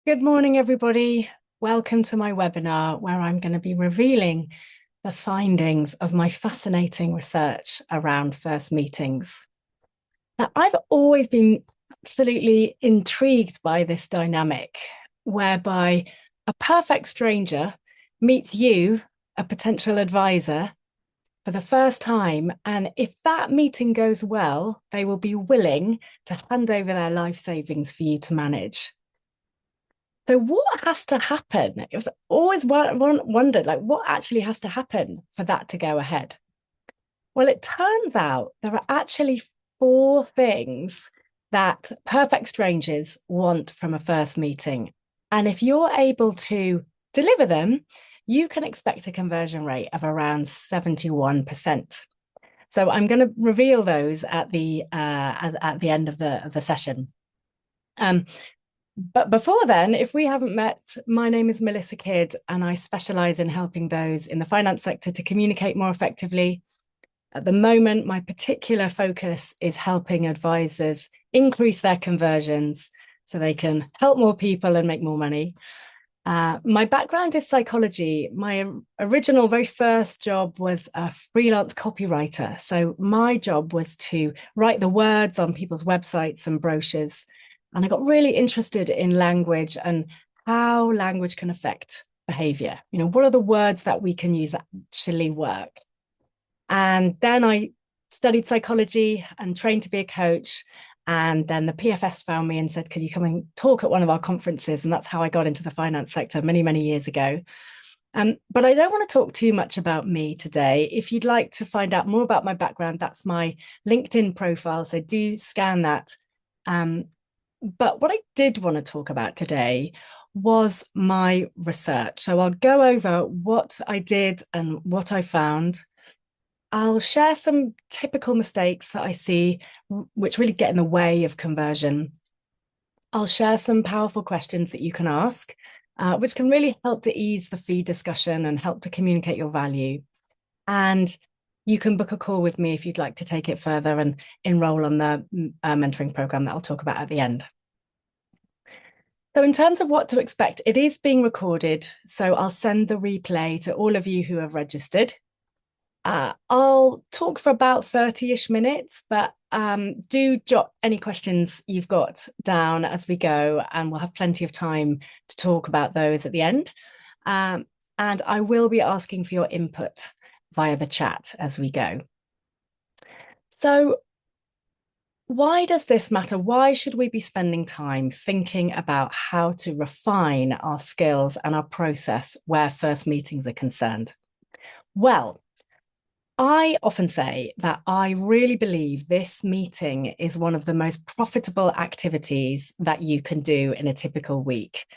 Good morning, everybody. Welcome to my webinar where I'm going to be revealing the findings of my fascinating research around first meetings. Now, I've always been absolutely intrigued by this dynamic whereby a perfect stranger meets you, a potential advisor, for the first time. And if that meeting goes well, they will be willing to hand over their life savings for you to manage. So what has to happen? I've always wondered, like, what actually has to happen for that to go ahead? Well, it turns out there are actually four things that perfect strangers want from a first meeting. And if you're able to deliver them, you can expect a conversion rate of around 71%. So I'm going to reveal those at the end of the session. But before then, if we haven't met, my name is Melissa Kidd, and I specialize in helping those in the finance sector to communicate more effectively. At the moment, my particular focus is helping advisors increase their conversions so they can help more people and make more money. My background is psychology. My original, very first job was a freelance copywriter. So my job was to write the words on people's websites and brochures. And I got really interested in language and how language can affect behavior. What are the words that we can use that actually work? And then I studied psychology and trained to be a coach. And then the PFS found me and said, could you come and talk at one of our conferences? And that's how I got into the finance sector many, many years ago. But I don't want to talk too much about me today. If you'd like to find out more about my background, that's my LinkedIn profile. So do scan that. But what I did want to talk about today was my research. So I'll go over what I did and what I found. I'll share some typical mistakes that I see, which really get in the way of conversion. I'll share some powerful questions that you can ask, which can really help to ease the fee discussion and help to communicate your value. And you can book a call with me if you'd like to take it further and enroll on the mentoring program that I'll talk about at the end. So in terms of what to expect, it is being recorded. So I'll send the replay to all of you who have registered. I'll talk for about 30-ish minutes, but do jot any questions you've got down as we go, and we'll have plenty of time to talk about those at the end. And I will be asking for your input via the chat as we go. So why does this matter? Why should we be spending time thinking about how to refine our skills and our process where first meetings are concerned? Well, I often say that I really believe this meeting is one of the most profitable activities that you can do in a typical week.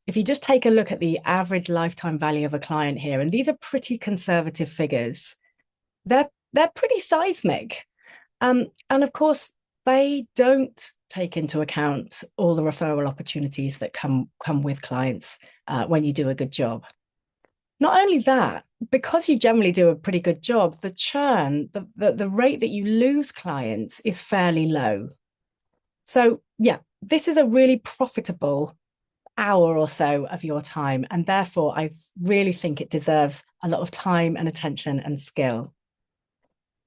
If you just take a look at the average lifetime value of a client here, and these are pretty conservative figures, they're pretty seismic. And of course, they don't take into account all the referral opportunities that come with clients when you do a good job. Not only that, because you generally do a pretty good job, the churn, the rate that you lose clients is fairly low. So yeah, this is a really profitable hour or so of your time. And therefore, I really think it deserves a lot of time and attention and skill.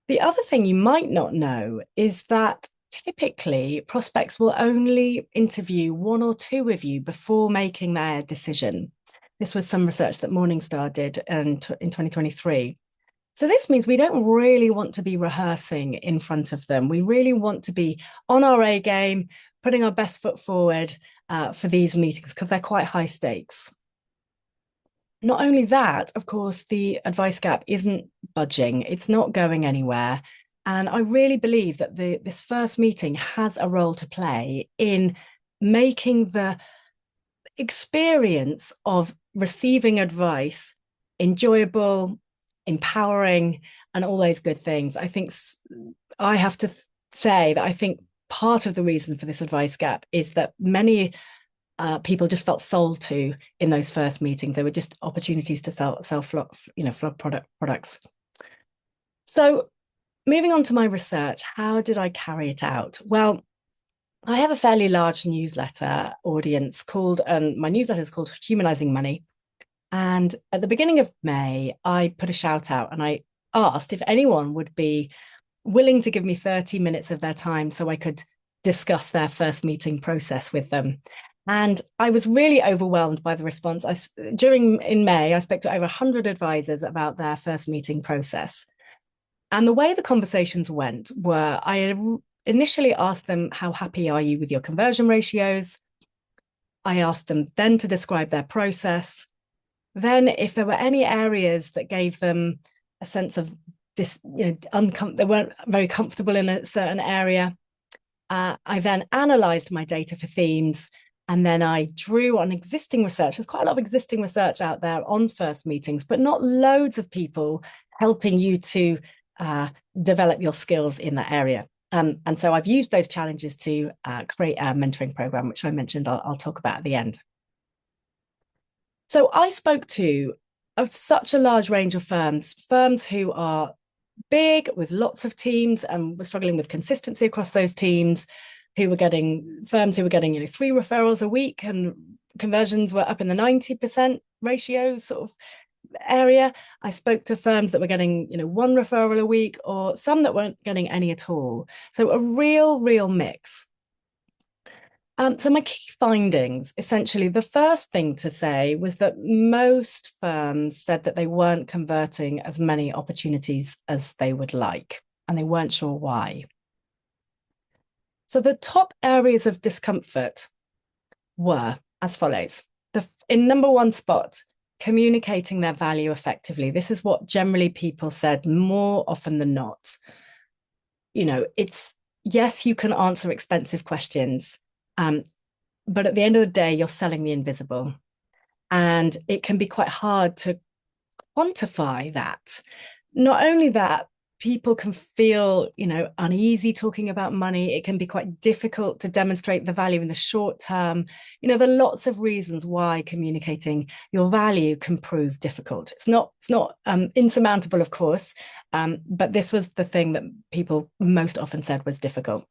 The other thing you might not know is that typically prospects will only interview one or two of you before making their decision. This was some research that Morningstar did in 2023. So this means we don't really want to be rehearsing in front of them. We really want to be on our A game, putting our best foot forward for these meetings because they're quite high stakes. Not only that, of course, the advice gap isn't budging. It's not going anywhere. And I really believe that this first meeting has a role to play in making the experience of receiving advice enjoyable, empowering, and all those good things. I think I have to say that I think part of the reason for this advice gap is that many people just felt sold to in those first meetings. They were just opportunities to sell flawed products. So moving on to my research, how did I carry it out? Well, I have a fairly large newsletter audience called, and my newsletter is called Humanizing Money. And at the beginning of May, I put a shout out and I asked if anyone would be willing to give me 30 minutes of their time so I could discuss their first meeting process with them. And I was really overwhelmed by the response. In May, I spoke to over 100 advisors about their first meeting process. And the way the conversations went were I initially asked them, how happy are you with your conversion ratios? I asked them then to describe their process. Then, if there were any areas that gave them a sense of they weren't very comfortable in a certain area, I then analysed my data for themes, and then I drew on existing research. There's quite a lot of existing research out there on first meetings, but not loads of people helping you to develop your skills in that area. And so I've used those challenges to create a mentoring program, which I mentioned I'll talk about at the end. So I spoke to such a large range of firms who are big with lots of teams and were struggling with consistency across those teams, firms who were getting 3 referrals a week and conversions were up in the 90% ratio sort of area. I spoke to firms that were getting 1 referral a week, or some that weren't getting any at all. So a real mix. So my key findings, essentially, the first thing to say was that most firms said that they weren't converting as many opportunities as they would like, and they weren't sure why. So the top areas of discomfort were as follows. In number 1 spot, communicating their value effectively. This is what generally people said more often than not. It's, yes, you can answer expensive questions, but at the end of the day, you're selling the invisible. And it can be quite hard to quantify that. Not only that, people can feel, uneasy talking about money. It can be quite difficult to demonstrate the value in the short term. There are lots of reasons why communicating your value can prove difficult. It's not insurmountable, of course, but this was the thing that people most often said was difficult.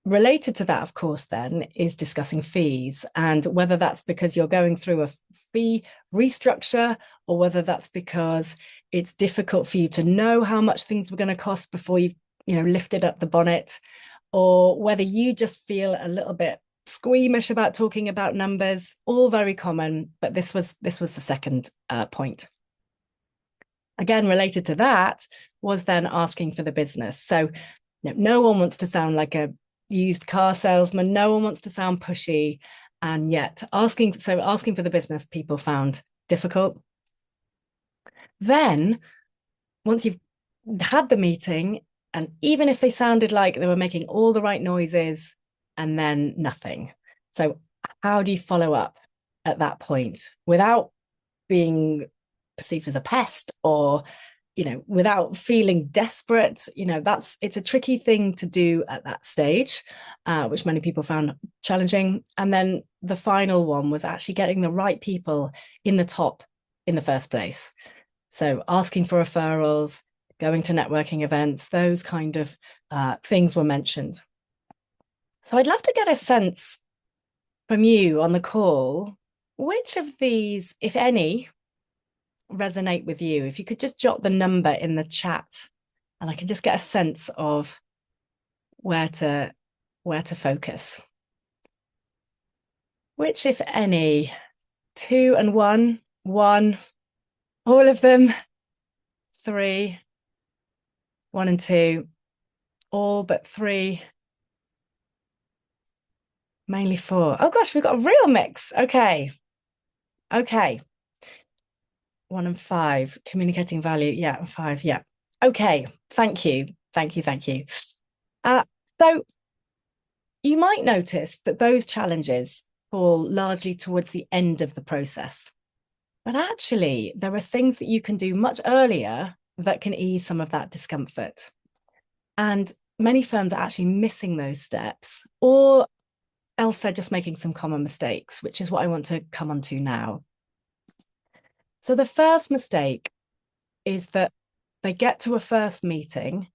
Related to that, of course, then is discussing fees, and whether that's because you're going through a fee restructure, or whether that's because it's difficult for you to know how much things were going to cost before you've lifted up the bonnet, or whether you just feel a little bit squeamish about talking about numbers. All very common, but this was the second point. Again, related to that was then asking for the business. So no one wants to sound like a used car salesman. No one wants to sound pushy. And yet asking for the business, people found difficult. Then once you've had the meeting, and even if they sounded like they were making all the right noises and then nothing. So how do you follow up at that point without being perceived as a pest, or without feeling desperate? It's a tricky thing to do at that stage, which many people found challenging. And then the final one was actually getting the right people in the top in the first place. So asking for referrals, going to networking events, those kind of things were mentioned. So I'd love to get a sense from you on the call, which of these, if any, resonate with you? If you could just jot the number in the chat, and I can just get a sense of where to focus. Which, if any? 2 and 1, 1, all of them. 3, 1 and 2, all but 3. Mainly 4. Oh gosh, we've got a real mix. Okay. 1 and 5, communicating value. Yeah, 5. Yeah. Okay. Thank you. So you might notice that those challenges fall largely towards the end of the process. But actually, there are things that you can do much earlier that can ease some of that discomfort. And many firms are actually missing those steps, or else they're just making some common mistakes, which is what I want to come on to now. So the first mistake is that they get to a first meeting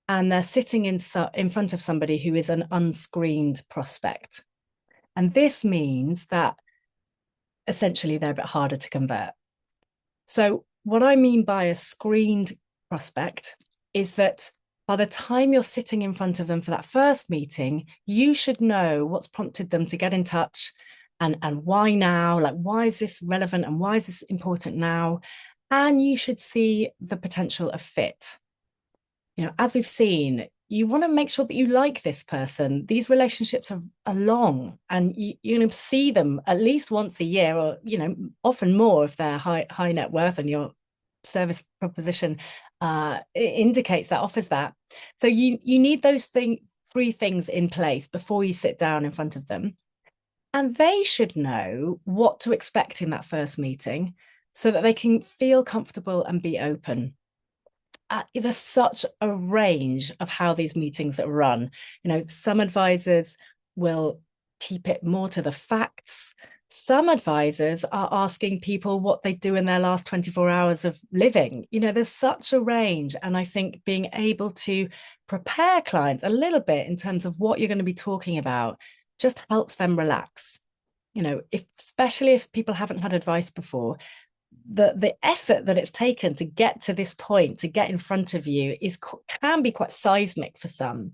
and they're sitting in front of somebody who is an unscreened prospect. And this means that essentially they're a bit harder to convert. So what I mean by a screened prospect is that by the time you're sitting in front of them for that first meeting, you should know what's prompted them to get in touch, and why now, like why is this relevant and why is this important now? And you should see the potential of fit. As we've seen, you want to make sure that you like this person. These relationships are long, and you're going to see them at least once a year, or often more if they're high net worth and your service proposition indicates that, offers that. So you need those three things in place before you sit down in front of them. And they should know what to expect in that first meeting so that they can feel comfortable and be open. There's such a range of how these meetings are run. Some advisors will keep it more to the facts. Some advisors are asking people what they do in their last 24 hours of living. There's such a range. And I think being able to prepare clients a little bit in terms of what you're going to be talking about just helps them relax. Especially if people haven't had advice before, the effort that it's taken to get to this point, to get in front of you, can be quite seismic for some.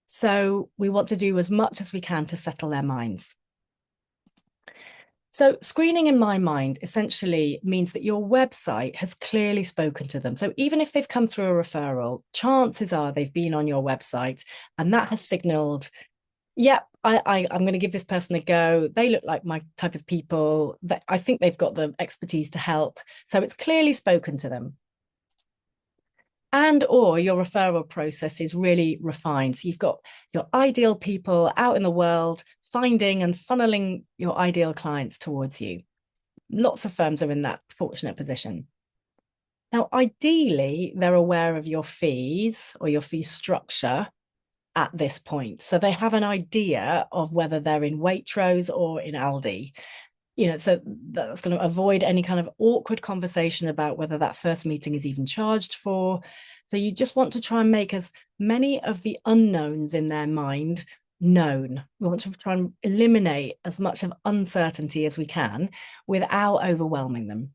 So we want to do as much as we can to settle their minds. So screening, in my mind, essentially means that your website has clearly spoken to them. So even if they've come through a referral, chances are they've been on your website, and that has signaled, yep, I'm going to give this person a go. They look like my type of people. I think they've got the expertise to help. So it's clearly spoken to them. And or your referral process is really refined. So you've got your ideal people out in the world, finding and funneling your ideal clients towards you. Lots of firms are in that fortunate position. Now, ideally, they're aware of your fees or your fee structure at this point. So they have an idea of whether they're in Waitrose or in Aldi. So that's going to avoid any kind of awkward conversation about whether that first meeting is even charged for. So you just want to try and make as many of the unknowns in their mind known. We want to try and eliminate as much of uncertainty as we can without overwhelming them.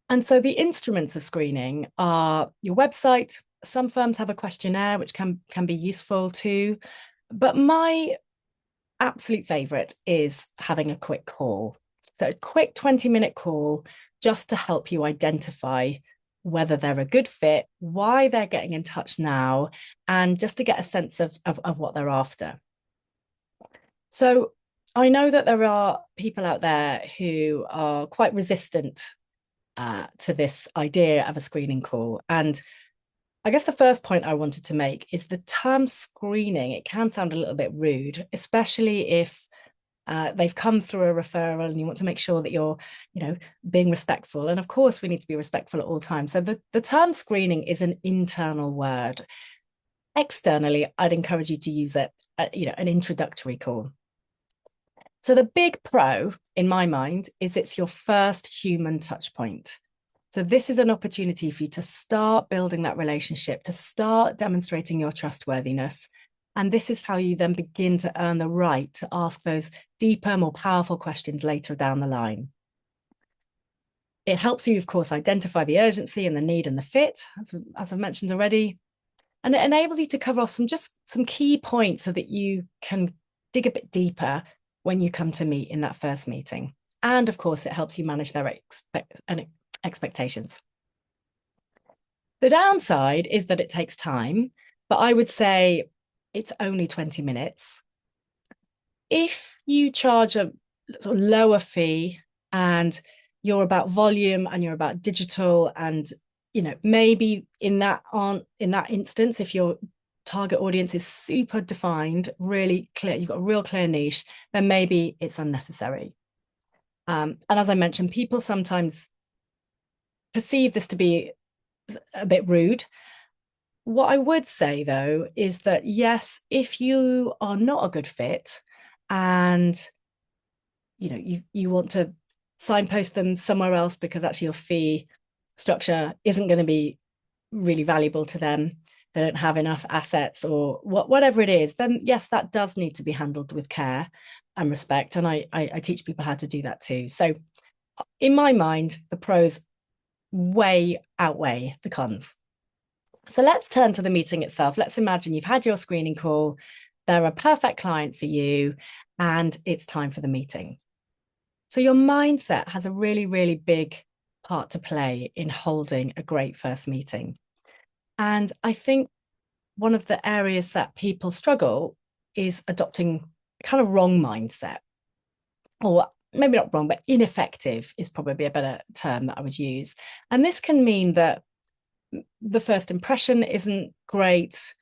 And so the instruments of screening are your website. Some firms have a questionnaire, which can be useful too. But my absolute favorite is having a quick call. So a quick 20-minute call just to help you identify whether they're a good fit, why they're getting in touch now, and just to get a sense of what they're after. So I know that there are people out there who are quite resistant to this idea of a screening call. And I guess the first point I wanted to make is the term screening. It can sound a little bit rude, especially if they've come through a referral and you want to make sure that you're, being respectful. And of course, we need to be respectful at all times. So the term screening is an internal word. Externally, I'd encourage you to use it, an introductory call. So the big pro, in my mind, is it's your first human touch point. So this is an opportunity for you to start building that relationship, to start demonstrating your trustworthiness. And this is how you then begin to earn the right to ask those deeper, more powerful questions later down the line. It helps you, of course, identify the urgency and the need and the fit, as I've mentioned already. And it enables you to cover off some key points so that you can dig a bit deeper when you come to meet in that first meeting. And of course, it helps you manage their expectations. The downside is that it takes time, but I would say it's only 20 minutes. If you charge a sort of lower fee and you're about volume and you're about digital, and maybe in that instance, if your target audience is super defined, really clear, you've got a real clear niche, then maybe it's unnecessary. And as I mentioned, people sometimes perceive this to be a bit rude. What I would say, though, is that yes, if you are not a good fit and you want to signpost them somewhere else because actually your fee structure isn't going to be really valuable to them, they don't have enough assets or whatever it is, then yes, that does need to be handled with care and respect. And I teach people how to do that too. So in my mind, the pros way outweigh the cons. So let's turn to the meeting itself. Let's imagine you've had your screening call, they're a perfect client for you, and it's time for the meeting. So your mindset has a really, really big part to play in holding a great first meeting. And I think one of the areas that people struggle is adopting a kind of wrong mindset, or maybe not wrong, but ineffective is probably a better term that I would use. And this can mean that the first impression isn't great,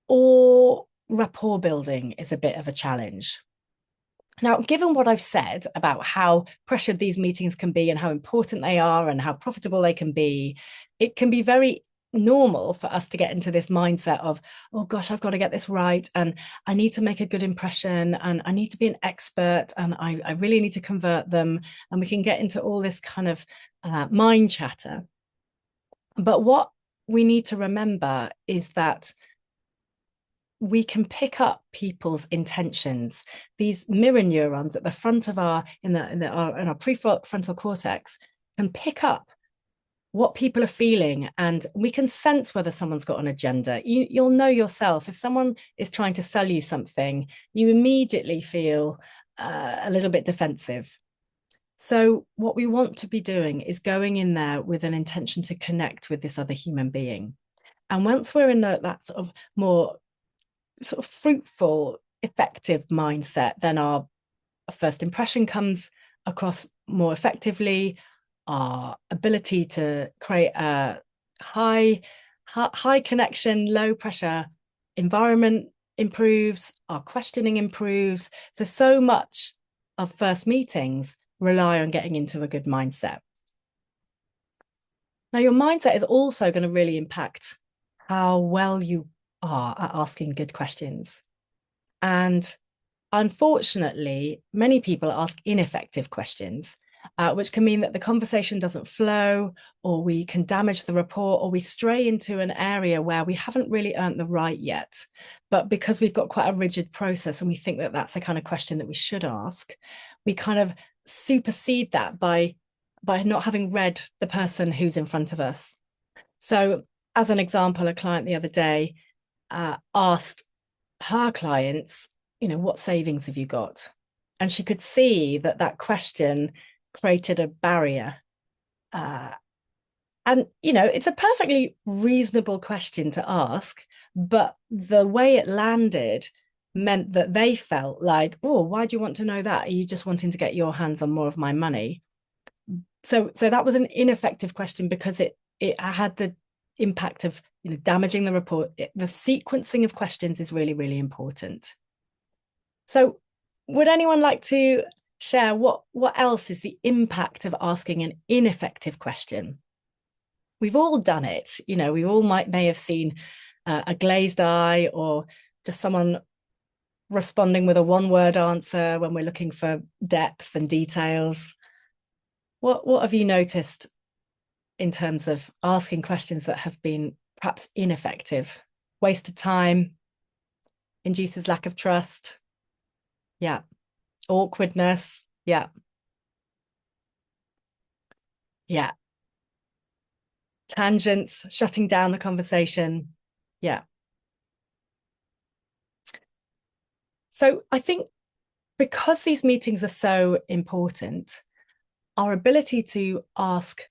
or rapport building is a bit of a challenge. Now, given what I've said about how pressured these meetings can be and how important they are and how profitable they can be, it can be very normal for us to get into this mindset of, oh gosh, I've got to get this right, and I need to make a good impression, and I need to be an expert, and I really need to convert them. And we can get into all this kind of mind chatter. But what we need to remember is that we can pick up people's intentions. These mirror neurons at the front of our in our prefrontal cortex can pick up what people are feeling, and we can sense whether someone's got an agenda. You'll know yourself if someone is trying to sell you something, you immediately feel a little bit defensive. So what we want to be doing is going in there with an intention to connect with this other human being. And once we're in that sort of more sort of fruitful, effective mindset, then our first impression comes across more effectively. Our ability to create a high connection, low pressure environment improves, our questioning improves. So much of first meetings rely on getting into a good mindset. Now, your mindset is also going to really impact how well you are at asking good questions. And unfortunately, many people ask ineffective questions, which can mean that the conversation doesn't flow, or we can damage the rapport, or we stray into an area where we haven't really earned the right yet. But because we've got quite a rigid process and we think that that's the kind of question that we should ask, we kind of supersede that by not having read the person who's in front of us. So as an example, a client the other day asked her clients, what savings have you got? And she could see that question created a barrier. And, it's a perfectly reasonable question to ask, but the way it landed meant that they felt like, oh, why do you want to know that? Are you just wanting to get your hands on more of my money? So that was an ineffective question because it had the impact of damaging the rapport. The sequencing of questions is really, really important. So would anyone like to share what else is the impact of asking an ineffective question? We've all done it. We all may have seen a glazed eye, or just someone responding with a one-word answer when we're looking for depth and details. What have you noticed in terms of asking questions that have been perhaps ineffective? Wasted time, induces lack of trust. Yeah. Awkwardness. Yeah. Yeah. Tangents, shutting down the conversation. Yeah. So I think because these meetings are so important, our ability to ask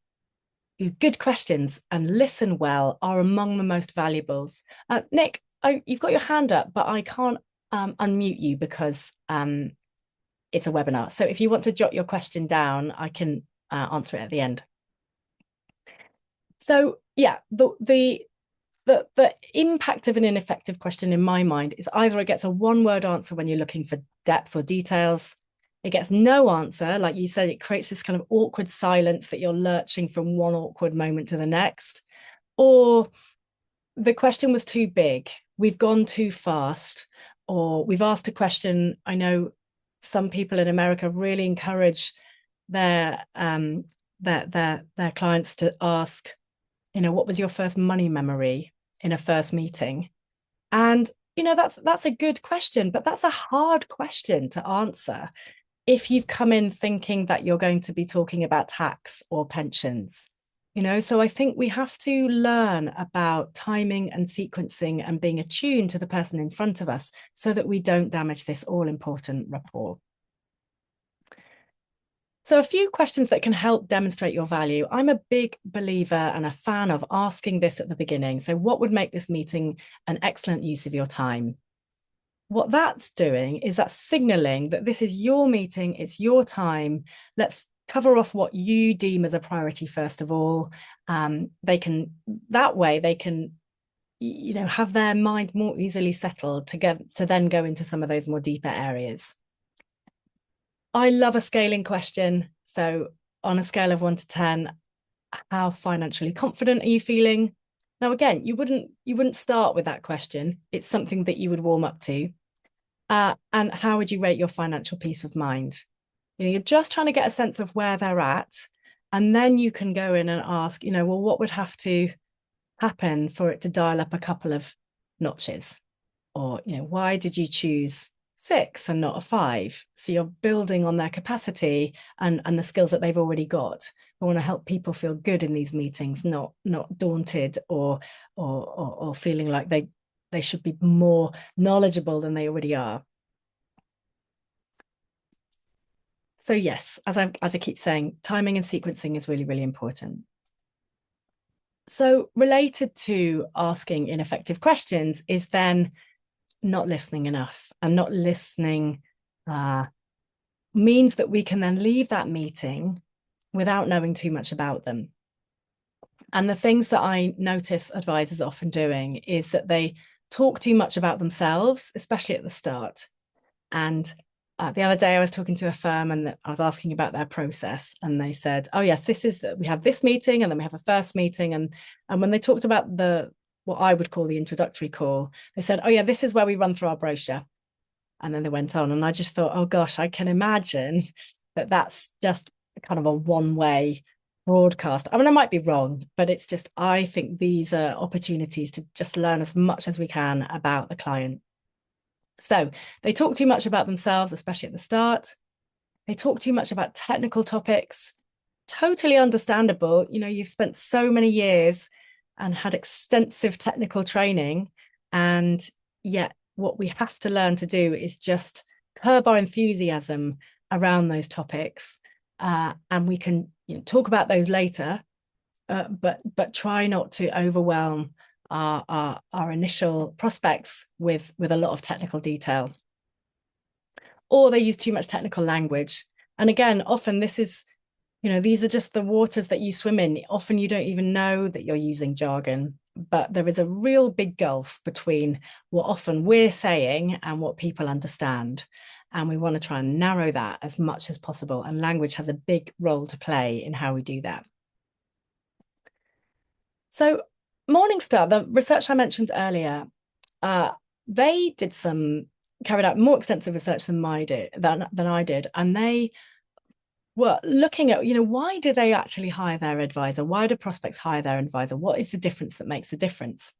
good questions and listen well are among the most valuables. Nick, you've got your hand up, but I can't unmute you because it's a webinar. So if you want to jot your question down, I can answer it at the end. So yeah, the impact of an ineffective question in my mind is either it gets a one-word answer when you're looking for depth or details. It gets no answer. Like you said, it creates this kind of awkward silence that you're lurching from one awkward moment to the next. Or the question was too big. We've gone too fast, or we've asked a question. I know some people in America really encourage their clients to ask, what was your first money memory? in a first meeting? And that's a good question, but that's a hard question to answer if you've come in thinking that you're going to be talking about tax or pensions. So I think we have to learn about timing and sequencing and being attuned to the person in front of us so that we don't damage this all important rapport. So a few questions that can help demonstrate your value. I'm a big believer and a fan of asking this at the beginning. So what would make this meeting an excellent use of your time? What that's doing is that's signaling that this is your meeting, it's your time. Let's cover off what you deem as a priority first of all. They can have their mind more easily settled to then go into some of those more deeper areas. I love a scaling question. So on a scale of 1 to 10, how financially confident are you feeling? Now, again, you wouldn't start with that question. It's something that you would warm up to. And how would you rate your financial peace of mind? You're just trying to get a sense of where they're at. And then you can go in and ask, well, what would have to happen for it to dial up a couple of notches? Or, why did you choose 6 and not a 5? So you're building on their capacity and the skills that they've already got. I want to help people feel good in these meetings, not daunted or feeling like they should be more knowledgeable than they already are. So yes, as I keep saying, timing and sequencing is really, really important. So related to asking ineffective questions is then not listening enough, and not listening means that we can then leave that meeting without knowing too much about them. And the things that I notice advisors often doing is that they talk too much about themselves, especially at the start. And the other day I was talking to a firm and I was asking about their process, and they said, oh yes, we have this meeting and then we have a first meeting. And when they talked about what I would call the introductory call, they said, oh yeah, this is where we run through our brochure. And then they went on, and I just thought, oh gosh, I can imagine that that's just kind of a one-way broadcast. I mean, I might be wrong, but it's just, I think these are opportunities to just learn as much as we can about the client. So they talk too much about themselves, especially at the start. They talk too much about technical topics. Totally understandable. You've spent so many years and had extensive technical training, and yet what we have to learn to do is just curb our enthusiasm around those topics, and we can talk about those later, but try not to overwhelm our initial prospects with a lot of technical detail. Or they use too much technical language, and again, often this is these are just the waters that you swim in. Often you don't even know that you're using jargon, but there is a real big gulf between what often we're saying and what people understand. And we want to try and narrow that as much as possible. And language has a big role to play in how we do that. So Morningstar, the research I mentioned earlier, they carried out more extensive research than I did. And they were looking at, why do they actually hire their advisor? Why do prospects hire their advisor? What is the difference that makes the difference?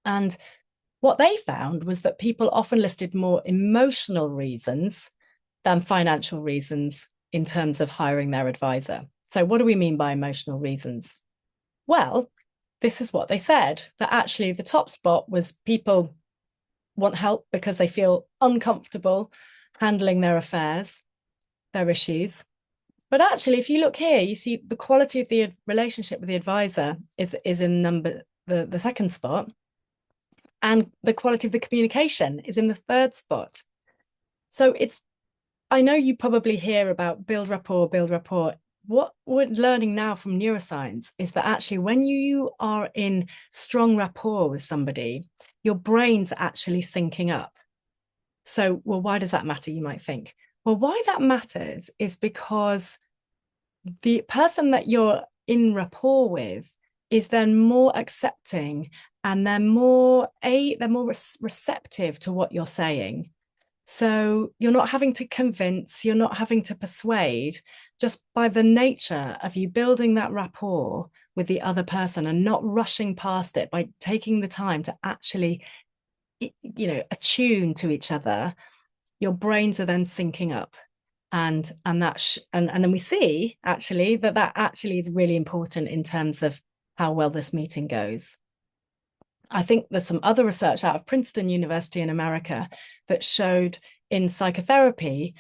And what they found was that people often listed more emotional reasons than financial reasons in terms of hiring their advisor. So what do we mean by emotional reasons? Well, this is what they said, that actually the top spot was people want help because they feel uncomfortable handling their affairs, their issues. But actually, if you look here, you see the quality of the relationship with the advisor is in the second spot, and the quality of the communication is in the third spot. So I know you probably hear about build rapport. What we're learning now from neuroscience is that actually when you are in strong rapport with somebody, your brain's actually syncing up. So, well, why does that matter, you might think? Well, why that matters is because the person that you're in rapport with is then more accepting, and they're more receptive to what you're saying. So you're not having to convince, you're not having to persuade, just by the nature of you building that rapport with the other person and not rushing past it, by taking the time to actually, attune to each other, your brains are then syncing up. And then we see actually that actually is really important in terms of how well this meeting goes. I think there's some other research out of Princeton University in America that showed in psychotherapy,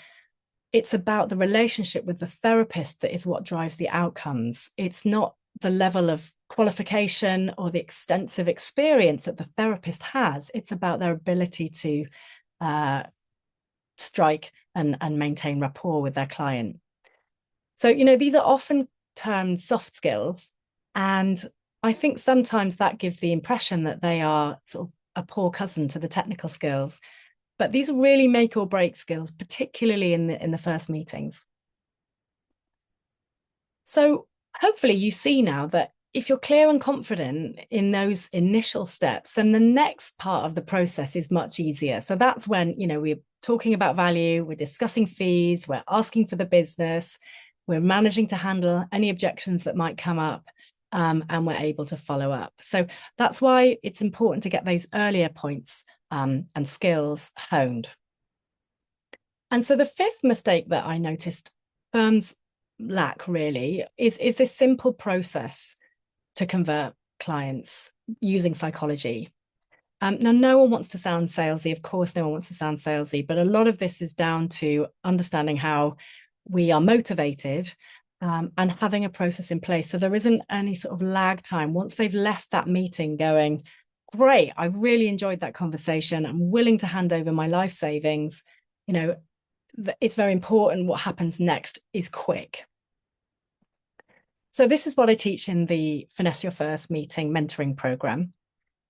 it's about the relationship with the therapist that is what drives the outcomes. It's not the level of qualification or the extensive experience that the therapist has. It's about their ability to strike and maintain rapport with their client. So, these are often termed soft skills. And I think sometimes that gives the impression that they are sort of a poor cousin to the technical skills. But these are really make or break skills, particularly in the first meetings. So hopefully you see now that if you're clear and confident in those initial steps, then the next part of the process is much easier. So that's when, we're talking about value, we're discussing fees, we're asking for the business, we're managing to handle any objections that might come up, and we're able to follow up. So that's why it's important to get those earlier points and skills honed. And so the fifth mistake that I noticed firms lack really is this simple process to convert clients using psychology. Now, no one wants to sound salesy. Of course, no one wants to sound salesy, but a lot of this is down to understanding how we are motivated and having a process in place. So there isn't any sort of lag time. Once they've left that meeting going, great, I really enjoyed that conversation, I'm willing to hand over my life savings, it's very important what happens next is quick. So this is what I teach in the Finesse Your First Meeting mentoring program.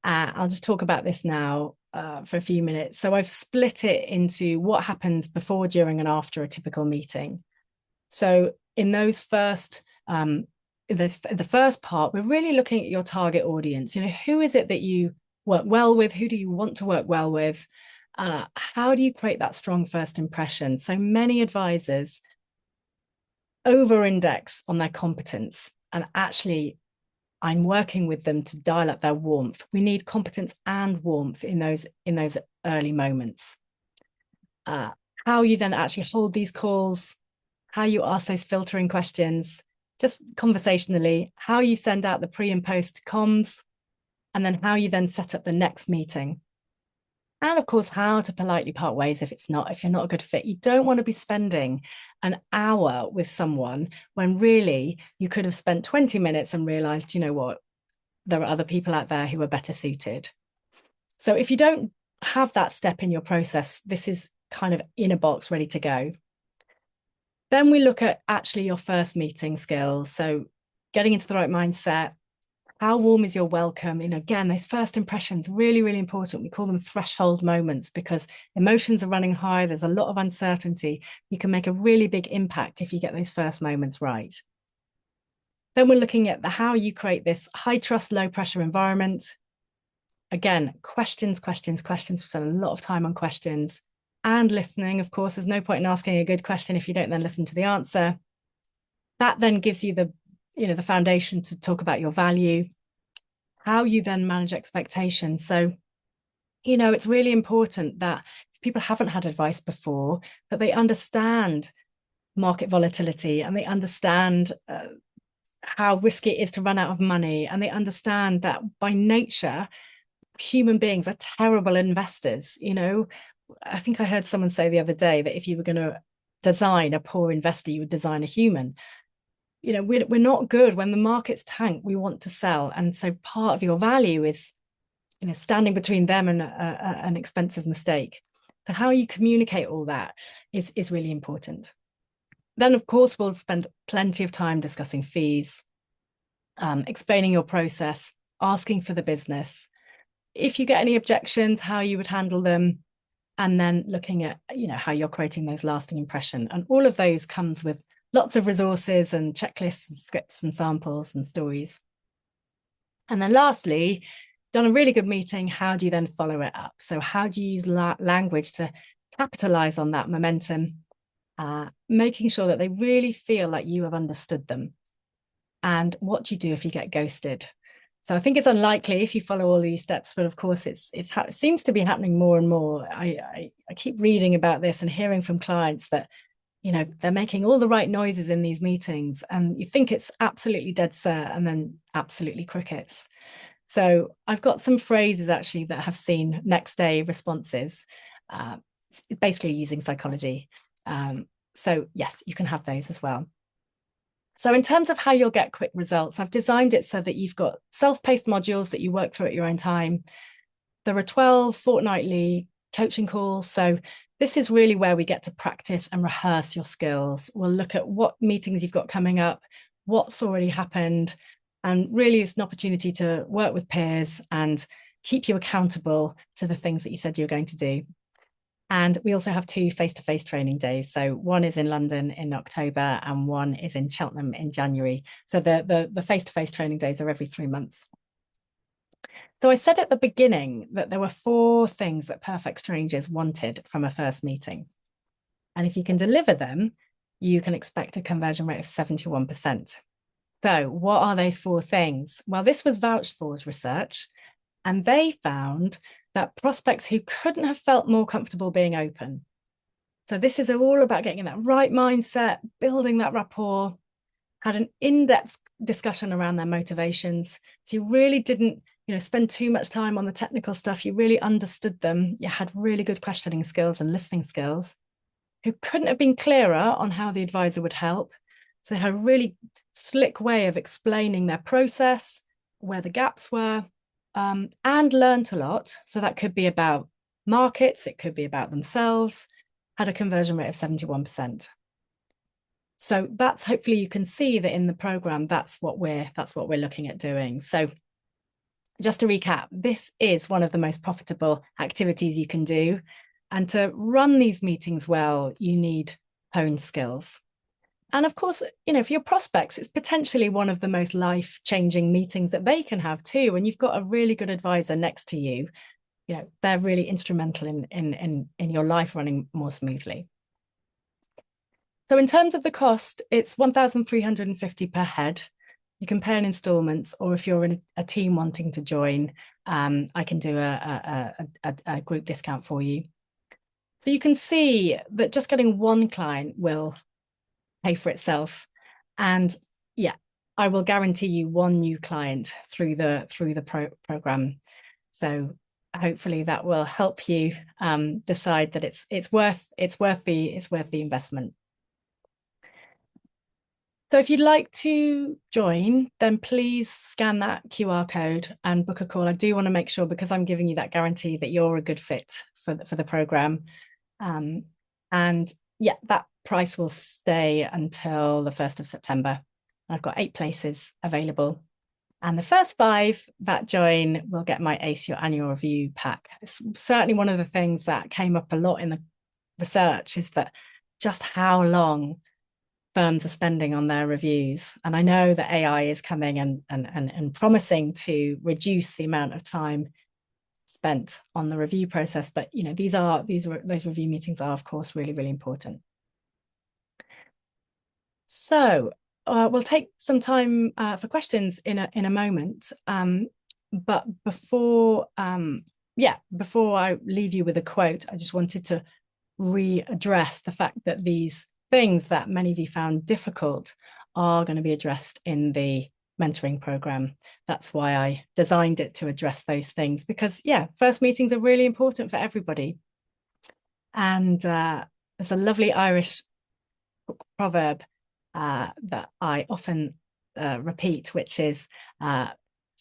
I'll just talk about this now for a few minutes. So I've split it into what happens before, during, and after a typical meeting. So in those first, the first part, we're really looking at your target audience. Who is it that you work well with? Who do you want to work well with? How do you create that strong first impression? So many advisors over-index on their competence, and actually I'm working with them to dial up their warmth. We need competence and warmth in those early moments. How you then actually hold these calls, how you ask those filtering questions, just conversationally, how you send out the pre and post comms, and then how you then set up the next meeting. And of course, how to politely part ways if you're not a good fit. You don't want to be spending an hour with someone when really you could have spent 20 minutes and realized, you know what, there are other people out there who are better suited. So if you don't have that step in your process, this is kind of in a box ready to go. Then we look at actually your first meeting skills. So getting into the right mindset. How warm is your welcome? Again, those first impressions, really, really important. We call them threshold moments because emotions are running high. There's a lot of uncertainty. You can make a really big impact if you get those first moments right. Then we're looking at how you create this high trust, low pressure environment. Again, questions. We spend a lot of time on questions and listening. Of course, there's no point in asking a good question if you don't then listen to the answer. That then gives you the foundation to talk about your value, how you then manage expectations. So, it's really important that if people haven't had advice before, that they understand market volatility and they understand how risky it is to run out of money. And they understand that by nature, human beings are terrible investors. I think I heard someone say the other day that if you were going to design a poor investor, you would design a human. We're not good. When the markets tank, we want to sell. And so part of your value is, standing between them and an expensive mistake. So how you communicate all that is really important. Then, of course, we'll spend plenty of time discussing fees, explaining your process, asking for the business. If you get any objections, how you would handle them, and then looking at, how you're creating those lasting impression. And all of those comes with lots of resources and checklists and scripts and samples and stories. And then lastly, done a really good meeting, how do you then follow it up? So how do you use language to capitalize on that momentum, making sure that they really feel like you have understood them? And what do you do if you get ghosted? So I think it's unlikely if you follow all these steps, but of course it seems to be happening more and more. I keep reading about this and hearing from clients that, you know, they're making all the right noises in these meetings and you think it's absolutely dead cert and then absolutely crickets. So I've got some phrases actually that have seen next day responses, basically using psychology. So yes, you can have those as well. So in terms of how you'll get quick results, I've designed it so that you've got self-paced modules that you work through at your own time. There are 12 fortnightly coaching calls. So this is really where we get to practice and rehearse your skills. We'll look at what meetings you've got coming up, what's already happened, and really it's an opportunity to work with peers and keep you accountable to the things that you said you were going to do. And we also have 2 face-to-face training days. So one is in London in October and one is in Cheltenham in January. So the face-to-face training days are every 3 months. So I said at the beginning that there were 4 things that Perfect Strangers wanted from a first meeting. And if you can deliver them, you can expect a conversion rate of 71%. So what are those 4 things? Well, this was vouched for as research, and they found that prospects who couldn't have felt more comfortable being open. So this is all about getting in that right mindset, building that rapport, had an in-depth discussion around their motivations. So you really didn't, you know, spend too much time on the technical stuff. You really understood them. You had really good questioning skills and listening skills. Who couldn't have been clearer on how the advisor would help. So they had a really slick way of explaining their process, where the gaps were, and learned a lot. So that could be about markets, it could be about themselves, had a conversion rate of 71%. So that's, hopefully you can see that in the program, that's what we're looking at doing. So just to recap, this is one of the most profitable activities you can do. And to run these meetings well, you need honed skills. And of course, you know, for your prospects, it's potentially one of the most life-changing meetings that they can have too. When you've got a really good advisor next to you, you know, they're really instrumental in your life running more smoothly. So in terms of the cost, it's 1,350 per head. You can pay in installments, or if you're in a team wanting to join, I can do a group discount for you. So you can see that just getting one client will pay for itself. And yeah, I will guarantee you one new client through the program. So hopefully that will help you decide that it's worth the investment. So if you'd like to join, then please scan that QR code and book a call. I do want to make sure, because I'm giving you that guarantee, that you're a good fit for the program. And yeah, that price will stay until the 1st of September. I've got 8 places available. And the first 5 that join will get my ACE Your Annual Review pack. It's certainly one of the things that came up a lot in the research, is that just how long firms are spending on their reviews. And I know that AI is coming and promising to reduce the amount of time spent on the review process, but you know, those review meetings are of course really, really important. So we'll take some time for questions in a moment, but before I leave you with a quote, I just wanted to readdress the fact that these things that many of you found difficult are going to be addressed in the mentoring program. That's why I designed it, to address those things, because yeah, first meetings are really important for everybody. And there's a lovely Irish proverb that I often repeat, which is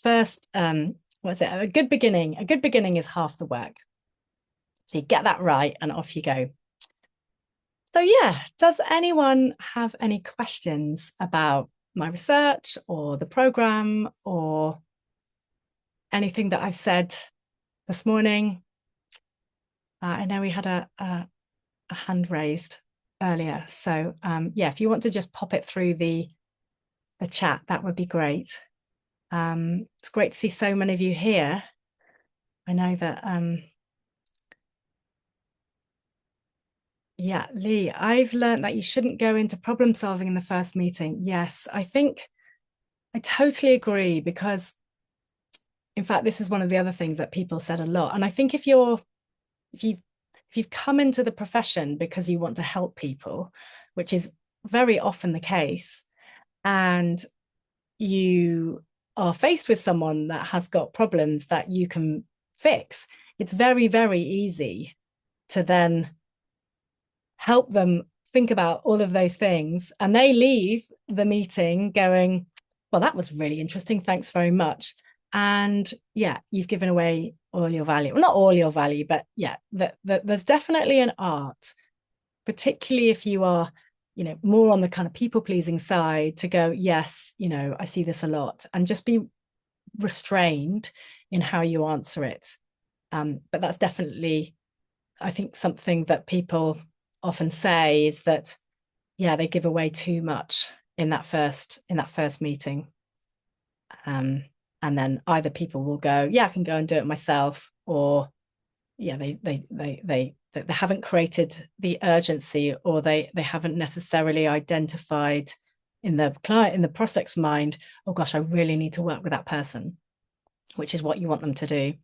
first, what's it? A good beginning is half the work. So you get that right and off you go. So yeah, does anyone have any questions about my research or the program or anything that I've said this morning? I know we had a hand raised earlier. So yeah, if you want to just pop it through the chat, that would be great. It's great to see so many of you here. I know that yeah, Lee, I've learned that you shouldn't go into problem solving in the first meeting. Yes, I think I totally agree, because in fact, this is one of the other things that people said a lot. And I think if if you if you've come into the profession because you want to help people, which is very often the case, and you are faced with someone that has got problems that you can fix, it's very, very easy to then help them think about all of those things. And they leave the meeting going, well, that was really interesting. Thanks very much. And yeah, you've given away all your value. Well, not all your value, but yeah, there's definitely an art, particularly if you are, more on the kind of people pleasing side, to go, yes, I see this a lot, and just be restrained in how you answer it. But that's definitely, I think, something that people often say is that, yeah, they give away too much in that first meeting. And then either people will go, yeah, I can go and do it myself, or yeah, they haven't created the urgency, or they haven't necessarily identified in the prospect's mind, oh gosh, I really need to work with that person, which is what you want them to do.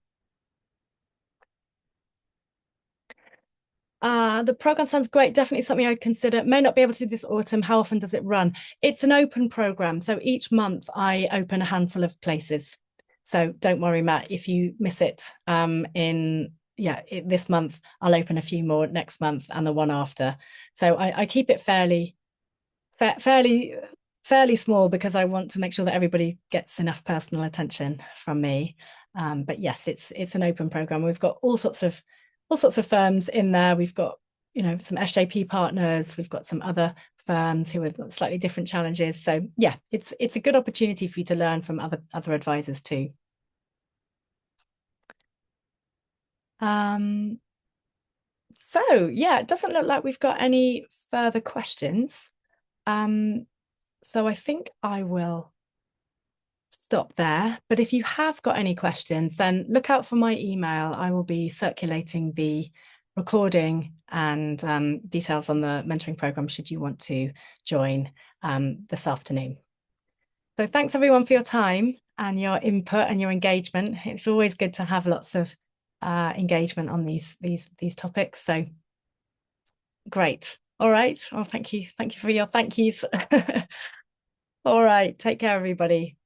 The program sounds great. Definitely something I'd consider. May not be able to do this autumn. How often does it run? It's an open program. So each month I open a handful of places. So don't worry, Matt, if you miss it this month, I'll open a few more next month and the one after. So I keep it fairly small, because I want to make sure that everybody gets enough personal attention from me. But yes, it's an open program. We've got all sorts of firms in there. We've got, some SJP partners. We've got some other firms who have got slightly different challenges. So yeah, it's a good opportunity for you to learn from other advisors too. So yeah, it doesn't look like we've got any further questions. So I think I will stop there. But if you have got any questions, then look out for my email. I will be circulating the recording and details on the mentoring program should you want to join this afternoon. So thanks everyone for your time and your input and your engagement. It's always good to have lots of engagement on these topics. So great. All right. Well, thank you. Thank you for your thank yous. All right. Take care, everybody.